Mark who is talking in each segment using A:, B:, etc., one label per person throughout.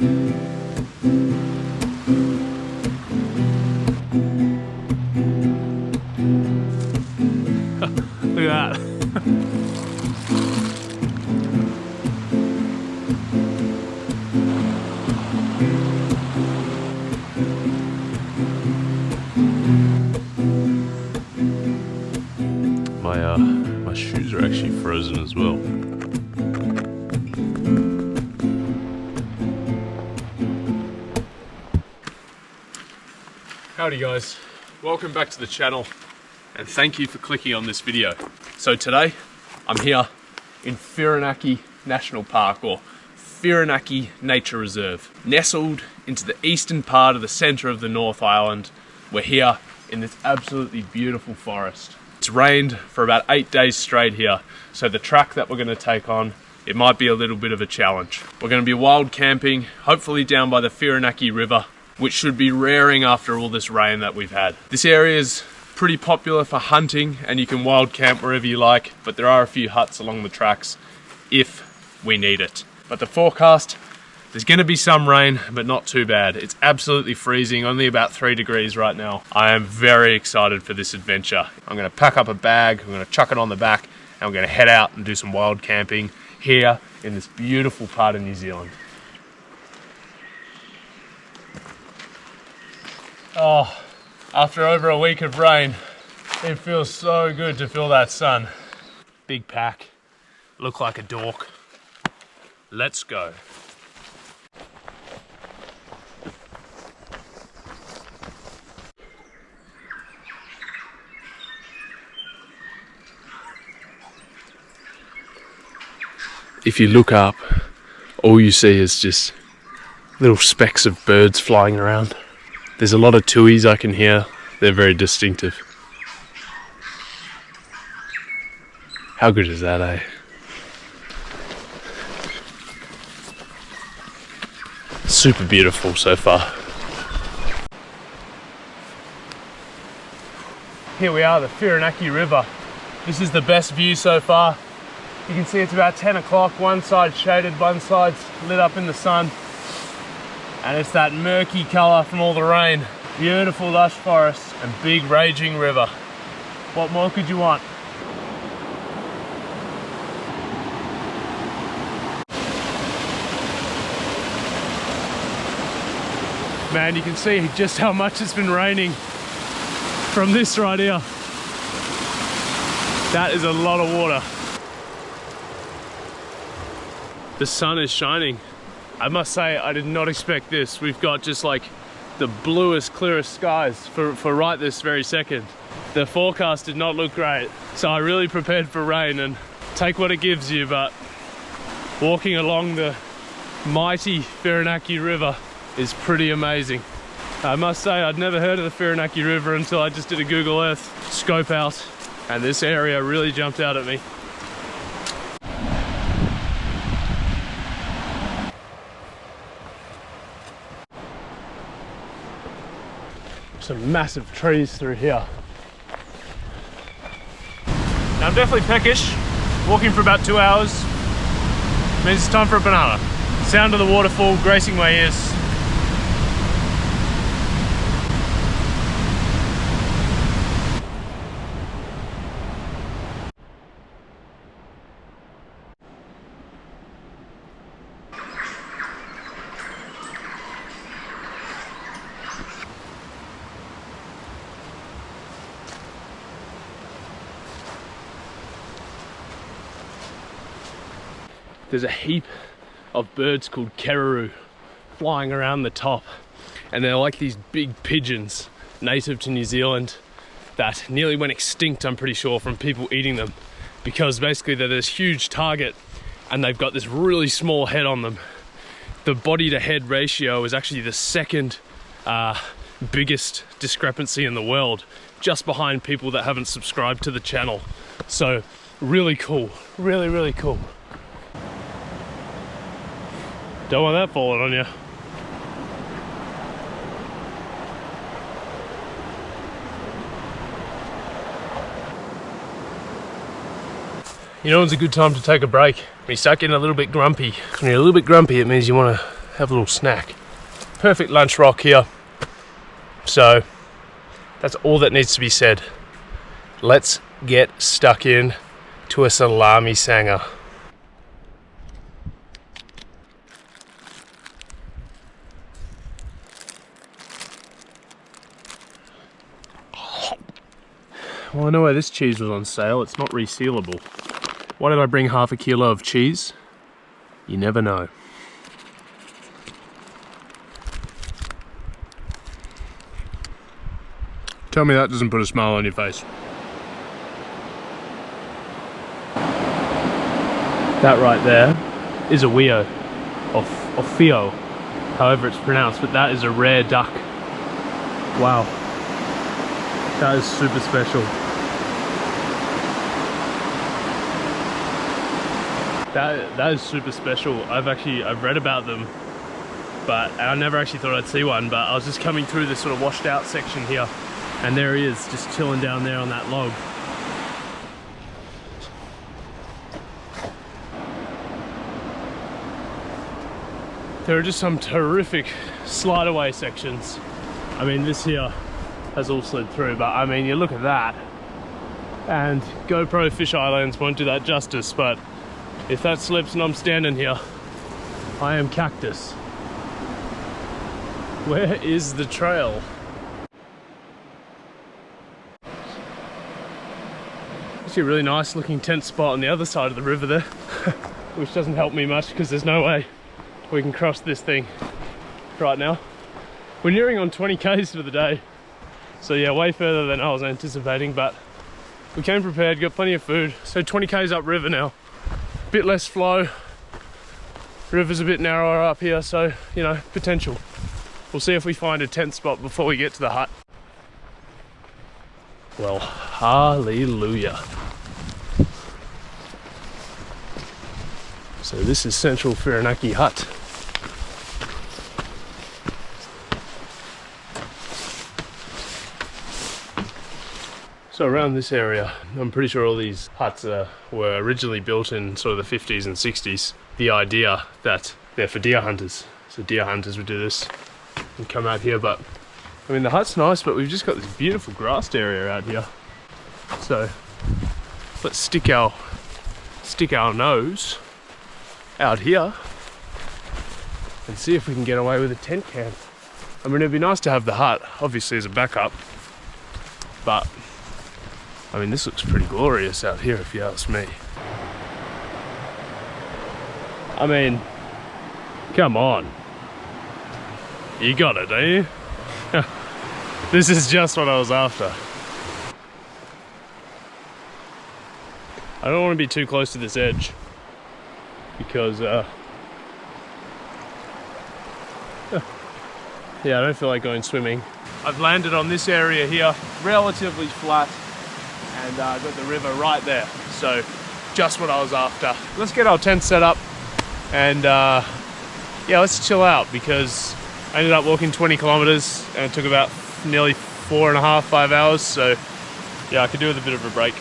A: Look at that. My shoes are actually frozen as well. Howdy guys, welcome back to the channel and thank you for clicking on this video. So today I'm here in Whirinaki National Park, or Whirinaki Nature Reserve. Nestled into the eastern part of the centre of the North Island, we're here in this absolutely beautiful forest. It's rained for about 8 days straight here, so the track that we're going to take on, it might be a little bit of a challenge. We're going to be wild camping, hopefully down by the Whirinaki River, which should be raring after all this rain that we've had. This area is pretty popular for hunting and you can wild camp wherever you like, but there are a few huts along the tracks if we need it. But the forecast, there's going to be some rain, but not too bad. It's absolutely freezing, only about 3 degrees right now. I am very excited for this adventure. I'm going to pack up a bag, I'm going to chuck it on the back, and I'm going to head out and do some wild camping here in this beautiful part of New Zealand. Oh, after over a week of rain, it feels so good to feel that sun. Big pack, look like a dork. Let's go. If you look up, all you see is just little specks of birds flying around. There's a lot of tuis I can hear. They're very distinctive. How good is that, eh? Super beautiful so far. Here we are, the Whirinaki River. This is the best view so far. You can see it's about 10 o'clock, one side's shaded, one side's lit up in the sun. And it's that murky colour from all the rain. Beautiful lush forest and big raging river. What more could you want? Man, you can see just how much it's been raining from this right here. That is a lot of water. The sun is shining. I must say, I did not expect this. We've got just like the bluest, clearest skies for right this very second. The forecast did not look great, so I really prepared for rain and take what it gives you, but walking along the mighty Whirinaki River is pretty amazing. I must say, I'd never heard of the Whirinaki River until I just did a Google Earth scope out, and this area really jumped out at me. Some massive trees through here. Now I'm definitely peckish. Walking for about 2 hours means it's time for a banana. Sound of the waterfall gracing my ears. There's a heap of birds called keruru flying around the top, and they're like these big pigeons native to New Zealand that nearly went extinct, I'm pretty sure, from people eating them, because basically they're this huge target and they've got this really small head on them. The body to head ratio is actually the second biggest discrepancy in the world, just behind people that haven't subscribed to the channel. So really cool, really cool. Don't want that falling on you. You know when's a good time to take a break? When you start getting a little bit grumpy. When you're a little bit grumpy, it means you want to have a little snack. Perfect lunch rock here. So that's all that needs to be said. Let's get stuck in to a salami sanger. Well, I know why this cheese was on sale. It's not resealable. Why did I bring half a kilo of cheese? You never know. Tell me that doesn't put a smile on your face. That right there is a whio, or fio, however it's pronounced, but that is a rare duck. Wow. That is super special. That is super special. I've read about them, but I never actually thought I'd see one, but I was just coming through this sort of washed out section here, and there he is, just chilling down there on that log. There are just some terrific slide away sections. I mean, this here has all slid through, but I mean, you look at that, and GoPro fisheye lens won't do that justice, but if that slips and I'm standing here, I am cactus. Where is the trail? Actually a really nice looking tent spot on the other side of the river there, which doesn't help me much because there's no way we can cross this thing right now. We're nearing on 20 k's for the day. So yeah, way further than I was anticipating, but we came prepared, got plenty of food. So 20 k's upriver now, bit less flow. River's a bit narrower up here, so you know, potential. We'll see if we find a tent spot before we get to the hut. Well, hallelujah. So this is central Whirinaki hut. So around this area, I'm pretty sure all these huts were originally built in sort of the 50s and 60s. The idea that they're for deer hunters. So deer hunters would do this and come out here, but I mean the hut's nice, but we've just got this beautiful grassed area out here. So let's stick our nose out here and see if we can get away with a tent camp. I mean, it'd be nice to have the hut, obviously, as a backup, but I mean, this looks pretty glorious out here, if you ask me. I mean, come on. You got it, don't you? This is just what I was after. I don't want to be too close to this edge because, yeah, I don't feel like going swimming. I've landed on this area here, relatively flat, and got the river right there, so just what I was after. Let's get our tent set up and yeah, let's chill out, because I ended up walking 20 kilometers and it took about nearly 4.5, 5 hours, so yeah, I could do with a bit of a break.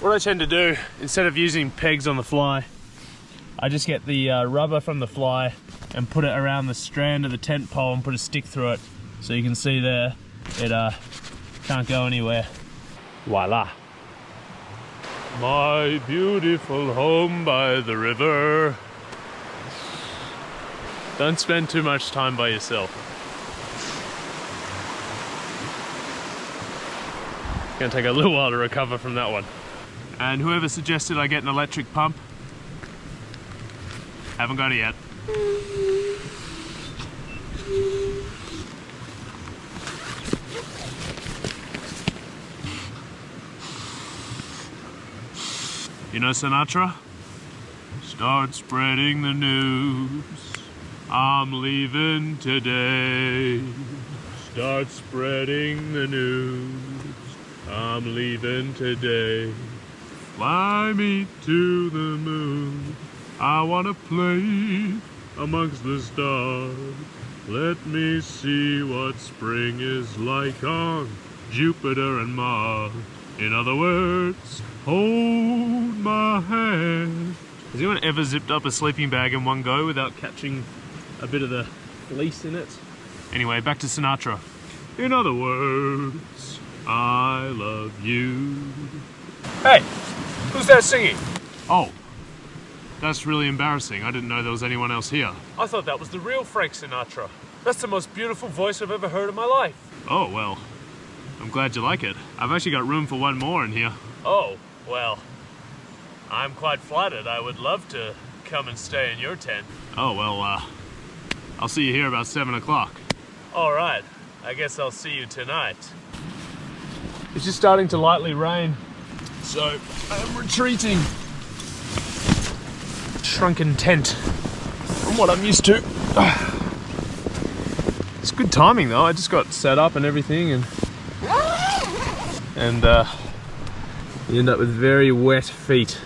A: What I tend to do, instead of using pegs on the fly, I just get the rubber from the fly and put it around the strand of the tent pole and put a stick through it. So you can see there, it can't go anywhere. Voila. My beautiful home by the river. Don't spend too much time by yourself. Gonna take a little while to recover from that one. And whoever suggested I get an electric pump, haven't got it yet. You know Sinatra? Start spreading the news. I'm leaving today. Start spreading the news. I'm leaving today. Fly me to the moon. I wanna play amongst the stars. Let me see what spring is like on Jupiter and Mars. In other words, hold my hand. Has anyone ever zipped up a sleeping bag in one go without catching a bit of the fleece in it? Anyway, back to Sinatra. In other words, I love you. Hey, who's that singing? Oh, that's really embarrassing. I didn't know there was anyone else here. I thought that was the real Frank Sinatra. That's the most beautiful voice I've ever heard in my life. Oh, well, I'm glad you like it. I've actually got room for one more in here. Oh, well, I'm quite flattered. I would love to come and stay in your tent. Oh, well, I'll see you here about 7 o'clock. All right, I guess I'll see you tonight. It's just starting to lightly rain, so I'm retreating. Shrunken tent from what I'm used to. It's good timing though. I just got set up and everything, and you end up with very wet feet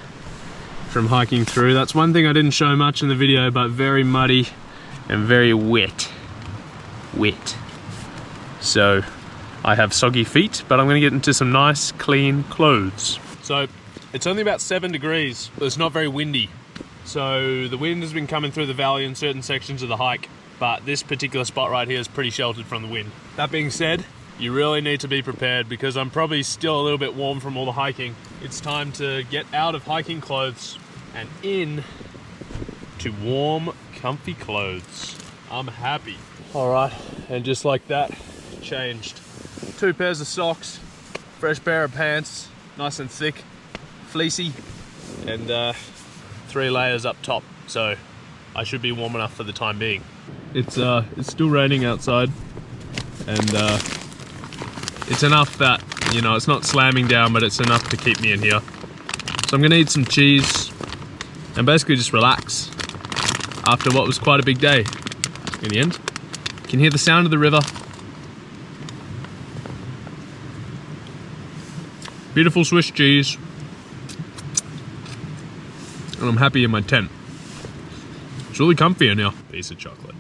A: from hiking through. That's one thing I didn't show much in the video, but very muddy and very wet. So I have soggy feet, but I'm gonna get into some nice clean clothes. So it's only about 7 degrees, but it's not very windy. So the wind has been coming through the valley in certain sections of the hike, but this particular spot right here is pretty sheltered from the wind. That being said, you really need to be prepared because I'm probably still a little bit warm from all the hiking. It's time to get out of hiking clothes and in to warm, comfy clothes. I'm happy. All right, and just like that, changed. 2 pairs of socks, fresh pair of pants, nice and thick, fleecy, and 3 layers up top, so I should be warm enough for the time being. It's still raining outside, and it's enough that, you know, it's not slamming down, but it's enough to keep me in here. So I'm gonna eat some cheese and basically just relax after what was quite a big day in the end. You can hear the sound of the river. Beautiful Swiss cheese. And I'm happy in my tent. It's really comfy in here. Piece of chocolate.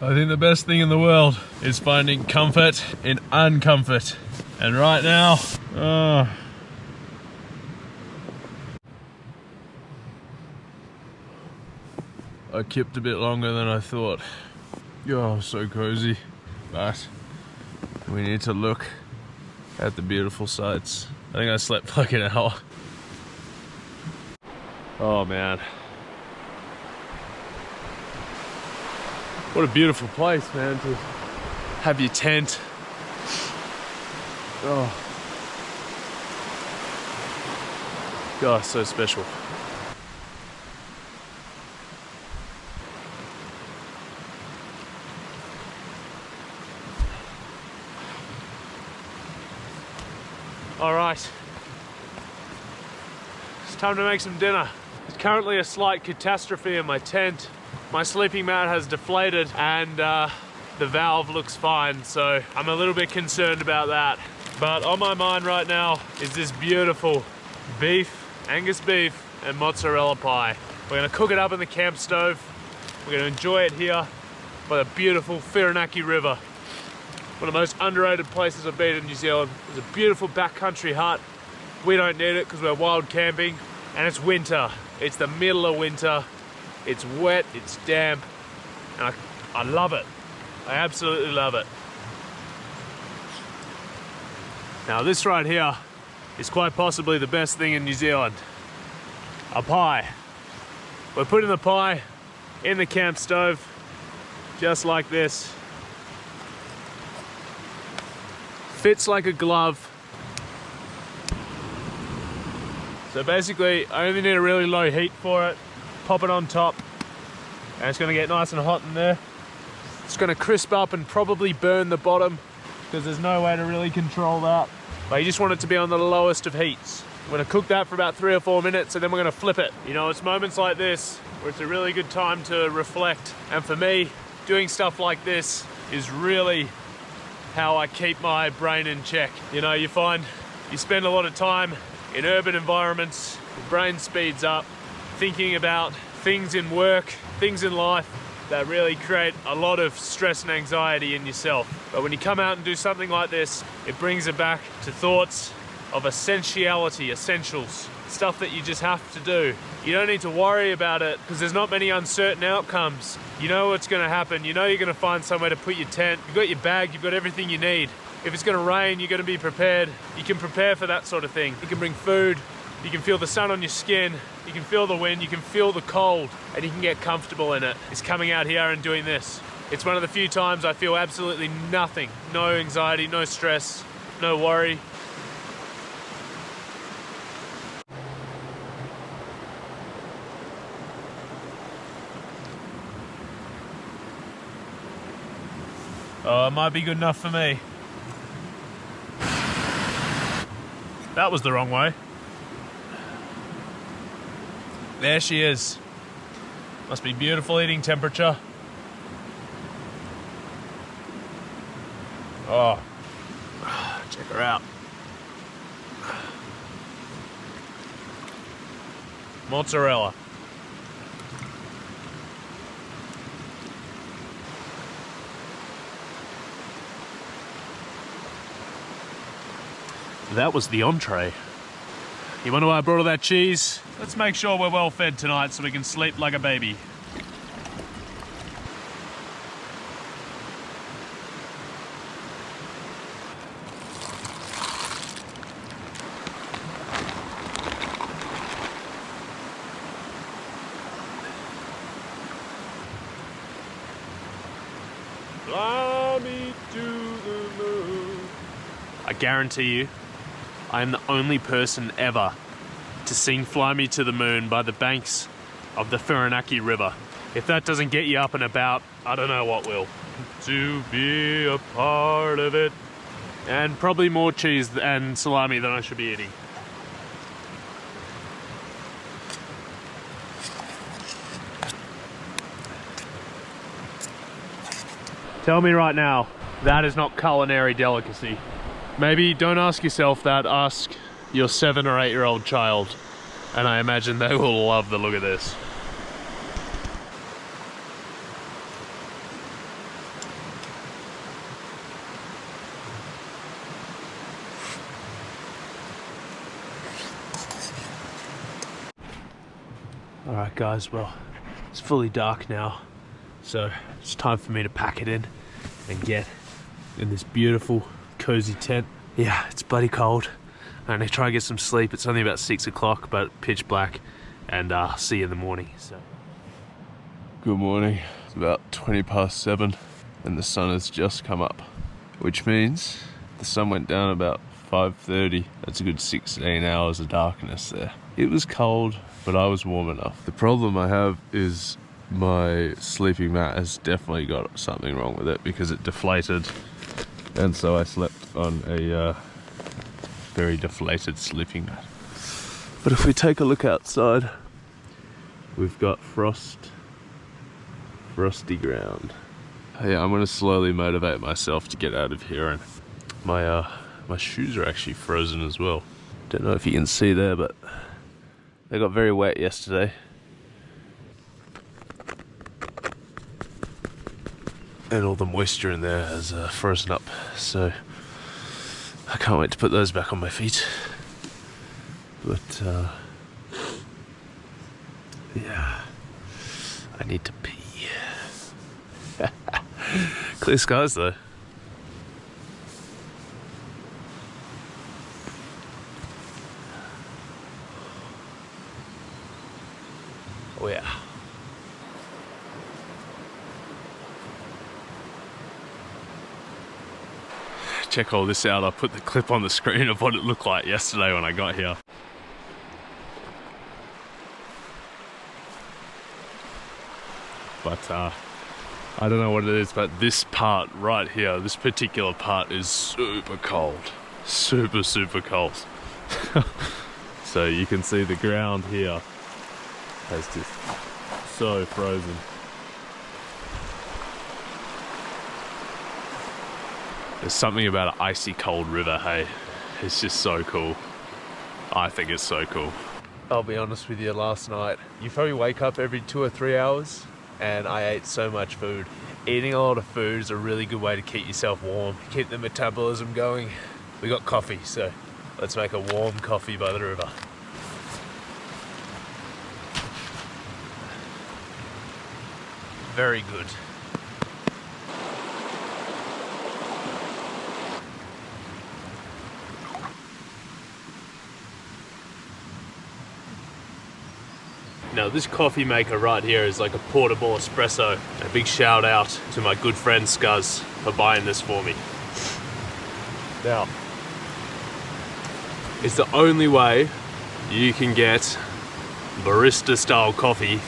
A: I think the best thing in the world is finding comfort in uncomfort. And right now, I kept a bit longer than I thought. Oh, so cozy. But we need to look at the beautiful sights. I think I slept like an hour. Oh man. What a beautiful place, man, to have your tent. Oh. God, so special. All right, it's time to make some dinner. There's currently a slight catastrophe in my tent. My sleeping mat has deflated and the valve looks fine, so I'm a little bit concerned about that. But on my mind right now is this beautiful beef, Angus beef and mozzarella pie. We're gonna cook it up in the camp stove. We're gonna enjoy it here by the beautiful Whirinaki River. One of the most underrated places I've been in New Zealand. It's a beautiful backcountry hut. We don't need it because we're wild camping, and it's winter. It's the middle of winter. It's wet, it's damp, and I love it. I absolutely love it. Now this right here is quite possibly the best thing in New Zealand. A pie. We're putting the pie in the camp stove, just like this. Fits like a glove. So basically, I only need a really low heat for it. Pop it on top, and it's gonna get nice and hot in there. It's gonna crisp up and probably burn the bottom because there's no way to really control that. But you just want it to be on the lowest of heats. We're gonna cook that for about 3 or 4 minutes and then we're gonna flip it. You know, it's moments like this where it's a really good time to reflect. And for me, doing stuff like this is really how I keep my brain in check. You know, you find you spend a lot of time in urban environments, your brain speeds up, thinking about things in work, things in life that really create a lot of stress and anxiety in yourself. But when you come out and do something like this, it brings it back to thoughts of essentiality, essentials, stuff that you just have to do. You don't need to worry about it because there's not many uncertain outcomes. You know what's gonna happen. You know you're gonna find somewhere to put your tent. You've got your bag, you've got everything you need. If it's gonna rain, you're gonna be prepared. You can prepare for that sort of thing. You can bring food, you can feel the sun on your skin, you can feel the wind, you can feel the cold, and you can get comfortable in it. It's coming out here and doing this. It's one of the few times I feel absolutely nothing. No anxiety, no stress, no worry. Oh, it might be good enough for me. That was the wrong way. There she is. Must be beautiful eating temperature. Oh, check her out. Mozzarella. That was the entree. You wonder why I brought all that cheese? Let's make sure we're well fed tonight so we can sleep like a baby. Fly me to the moon. I guarantee you, I am the only person ever to sing Fly Me to the Moon by the banks of the Whirinaki River. If that doesn't get you up and about, I don't know what will. To be a part of it. And probably more cheese and salami than I should be eating. Tell me right now, that is not culinary delicacy. Maybe don't ask yourself that, ask your 7 or 8-year-old child. And I imagine they will love the look of this. Alright guys, well, it's fully dark now. So it's time for me to pack it in and get in this beautiful cozy tent. Yeah, it's bloody cold. I'm gonna try and get some sleep. It's only about 6 o'clock, but pitch black, and see you in the morning. So, good morning. It's about 20 past 7, and the sun has just come up, which means the sun went down about 5:30. That's a good 16 hours of darkness there. It was cold, but I was warm enough. The problem I have is my sleeping mat has definitely got something wrong with it because it deflated. And so I slept on a very deflated sleeping mat. But if we take a look outside, we've got frosty ground. Yeah, I'm gonna slowly motivate myself to get out of here, and my shoes are actually frozen as well. Don't know if you can see there, but they got very wet yesterday. And all the moisture in there has frozen up, so I can't wait to put those back on my feet. But yeah, I need to pee. Clear skies though. Oh yeah. Check all this out. I put the clip on the screen of what it looked like yesterday when I got here. But I I don't know what it is, but this part right here, this particular part is super cold. Super, super cold. So you can see the ground here has just so frozen. There's something about an icy cold river, hey? It's just so cool. I think it's so cool. I'll be honest with you, last night, you probably wake up every 2 or 3 hours, and I ate so much food. Eating a lot of food is a really good way to keep yourself warm, keep the metabolism going. We got coffee, so let's make a warm coffee by the river. Very good. Now this coffee maker right here is like a portable espresso. A big shout out to my good friend Scuzz for buying this for me. Now, it's the only way you can get barista style coffee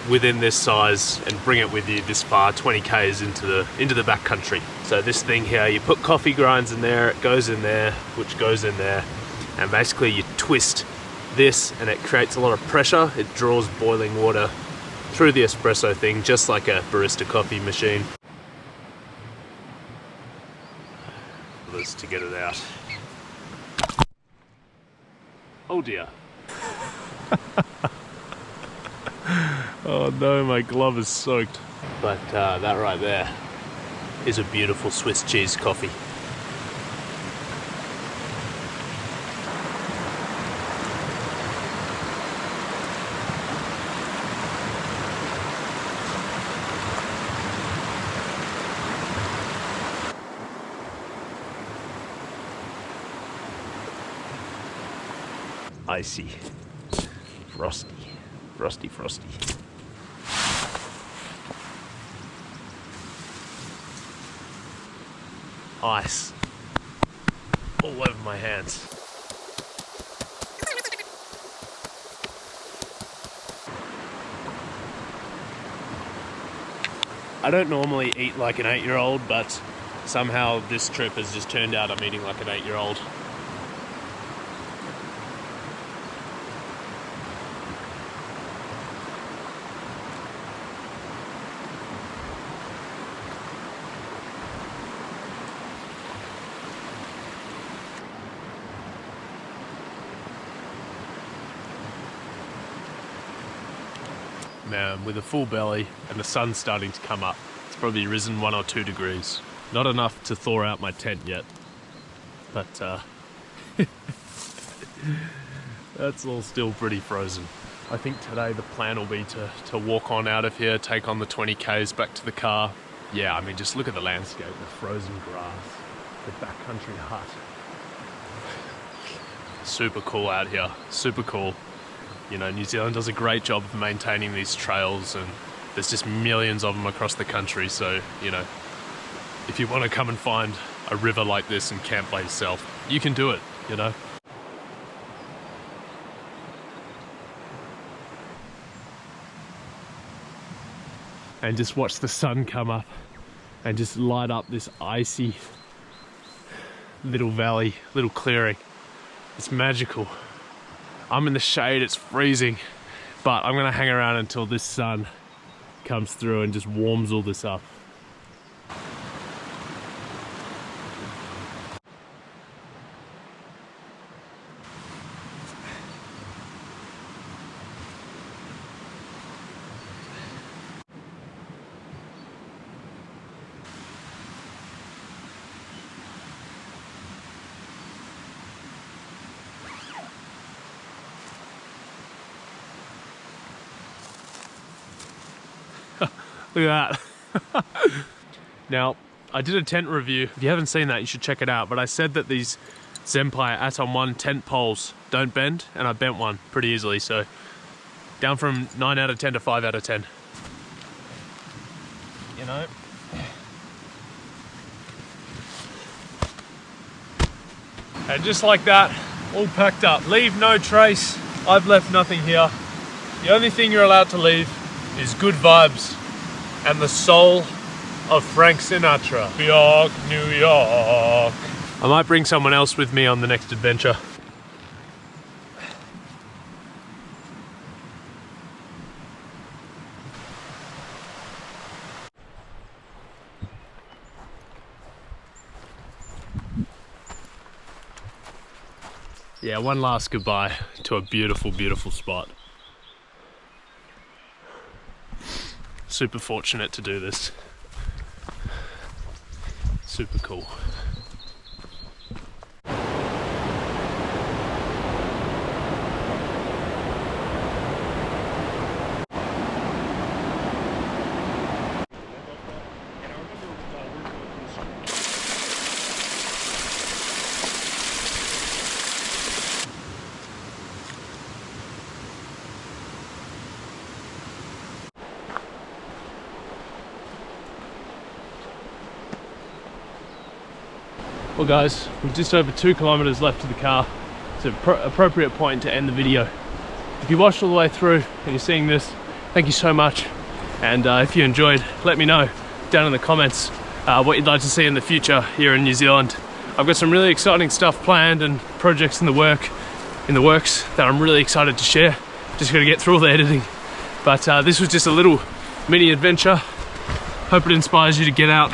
A: within this size and bring it with you this far, 20 k's into the backcountry. So this thing here, you put coffee grinds in there, it goes in there, which goes in there, and basically you twist this and it creates a lot of pressure. It draws boiling water through the espresso thing, just like a barista coffee machine. Let's to get it out. Oh dear. Oh no, my glove is soaked. But that right there is a beautiful Swiss cheese coffee. Icy, frosty, frosty, frosty. Ice all over my hands. I don't normally eat like an 8-year-old, but somehow this trip has just turned out I'm eating like an 8-year-old. Man, with a full belly and the sun starting to come up, it's probably risen 1 or 2 degrees. Not enough to thaw out my tent yet, but that's all still pretty frozen. I think today the plan will be to walk on out of here, take on the 20 k's back to the car. Yeah, I mean, just look at the landscape, the frozen grass, the backcountry hut. Super cool out here, super cool. You know, New Zealand does a great job of maintaining these trails, and there's just millions of them across the country. So, you know, if you want to come and find a river like this and camp by yourself, you can do it, you know. And just watch the sun come up and just light up this icy little valley, little clearing. It's magical. I'm in the shade, it's freezing, but I'm gonna hang around until this sun comes through and just warms all this up. Look at that. Now, I did a tent review. If you haven't seen that, you should check it out. But I said that these Senpai Atom 1 tent poles don't bend, and I bent one pretty easily. So down from 9 out of 10 to 5 out of 10. You know? And just like that, all packed up. Leave no trace. I've left nothing here. The only thing you're allowed to leave is good vibes and the soul of Frank Sinatra. New York, New York. I might bring someone else with me on the next adventure. Yeah, one last goodbye to a beautiful, beautiful spot. Super fortunate to do this. Super cool. Well guys, we've just over 2 kilometers left to the car. It's an appropriate point to end the video. If you watched all the way through and you're seeing this, thank you so much. And if you enjoyed, let me know down in the comments what you'd like to see in the future here in New Zealand. I've got some really exciting stuff planned and projects in the works that I'm really excited to share. Just got to get through all the editing. But this was just a little mini adventure. Hope it inspires you to get out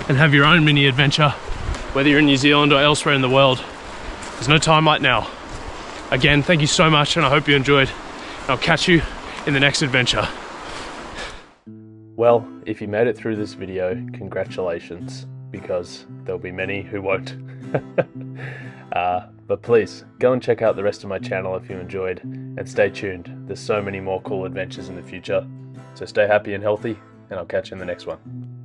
A: and have your own mini adventure, whether you're in New Zealand or elsewhere in the world. There's no time like now. Again, thank you so much, and I hope you enjoyed. I'll catch you in the next adventure. Well, if you made it through this video, congratulations, because there'll be many who won't. But please, go and check out the rest of my channel if you enjoyed, and stay tuned. There's so many more cool adventures in the future. So stay happy and healthy, and I'll catch you in the next one.